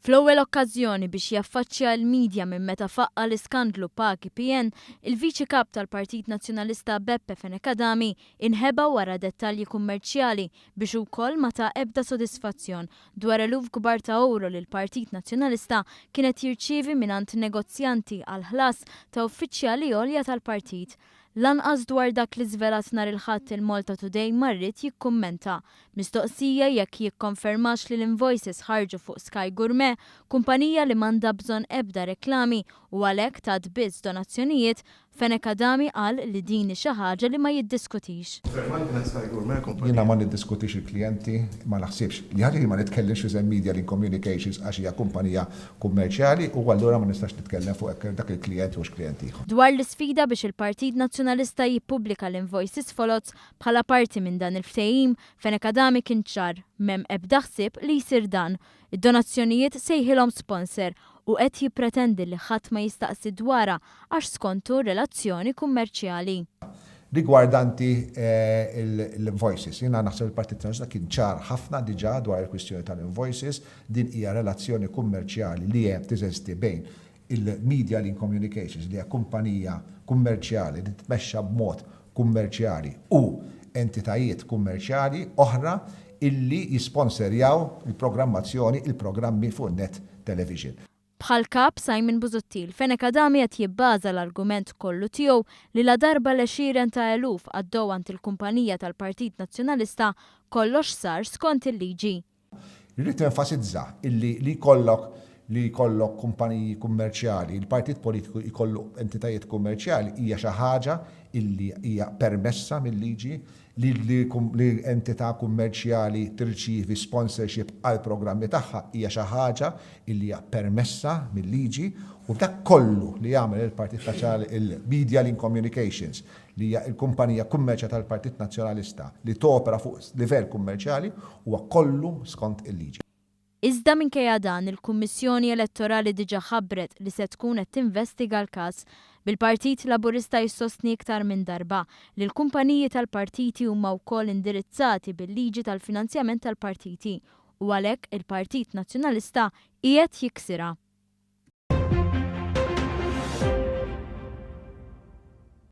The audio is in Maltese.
Fl-ewwel okkażjoni biex jaffaċċja l-midja minn meta faqqa l-iskandlu PAK-PN, il-Viċi Kap tal-Partit Nazzjonalista Beppe Fenekadami inħeba wara dettalji kummerċjali biex ukoll ma ta' ebda sodisfazzjon dwar eluf kbar ta' euro li l-Partit Nazzjonalista kienet jirċievi mingħand negozjanti għal ħlas ta' uffiċjali għolja tal-partit. Lanqas dwar dak li żvelat nhar il-Ħadd il-Malta Today marrit jikkummenta. Mistoqsija jekk jikkonfermax li l-invoices ħarġu fuq Sky Gourmet, kumpanija li m'għandha bżonn ebda reklami u għalhekk tat biss donazzjonijiet, Fenekadami qal li din xi ħaġa li ma jiddiskutix. Jiena ma niddiskutix il-klijenti, ma naħsibx li ħaġa li ma nitkellimx fi Media Link Communications għax hija kumpanija kummerċjali u allura ma nistax nitkellem fuq dak il-klijenti u x-klijenti ieħor. Dwar l-isfida biex il-Partit Nazzjonalista jippubblika l-invoices folots bħala parti minn dan il-ftehim, Fenekadami kien ċar m'hemm ebda ħsieb li jsir dan. Id-donazzjonijiet sejħilhom sponsor u qed jippretendi li ħadd ma jistaqsi dwarha għax skontu relazzjoni kummerċjali. Rigwardanti l-invoices, jiena naħseb il-Partit Nazzjonalista kien ċar ħafna diġà dwar il-kwistjoni tal-invoices, din hija relazzjoni kummerċjali li hemm teżisti bejn il-Media Link Communications li hija kumpanija kummerċjali li tmexxa b'mod kummerċjali u entitajiet kummerċjali oħra illi jisponserjaw il-programmazzjoni, il-programmi fuq net television. Bħal kap Simon Busuttil, Fenekadami qed jibbaża l-argument kollu tiegħu li la darba l-20 ta' eluf għaddew għand il-kumpanija tal-Partit Nazzjonalista kollox sar skont il-liġi. Irrid enfasizza li jkollok kumpaniji kummerċjali, il-partit politiku jkollu entitajiet kummerċjali hija xi ħaġa illi hija permessa mill-liġi li entità kummerċjali tirċievi sponsorship għal programmi tagħha hija xi ħaġa illi hija permessa mill-liġi u dak kollu li jagħmel il-Partit Nazzjonali il-Media Link Communications li hija l-kumpanija kummerċjali tal-Partit Nazzjonalista li topera fuq livell kummerċjali huwa kollu skont il-liġi. Iżda minkejja dan il-Kummissjoni Elettorali diġà ħabbret li se tkun qed tinvestiga l-każ bil-Partit Laburista jissostni iktar minn darba li l-kumpaniji tal-partiti huma wkoll indirizzati bil-liġi tal-finanzjament tal-partiti u għalhekk il-Partit Nazzjonalista qiegħed jiksirha.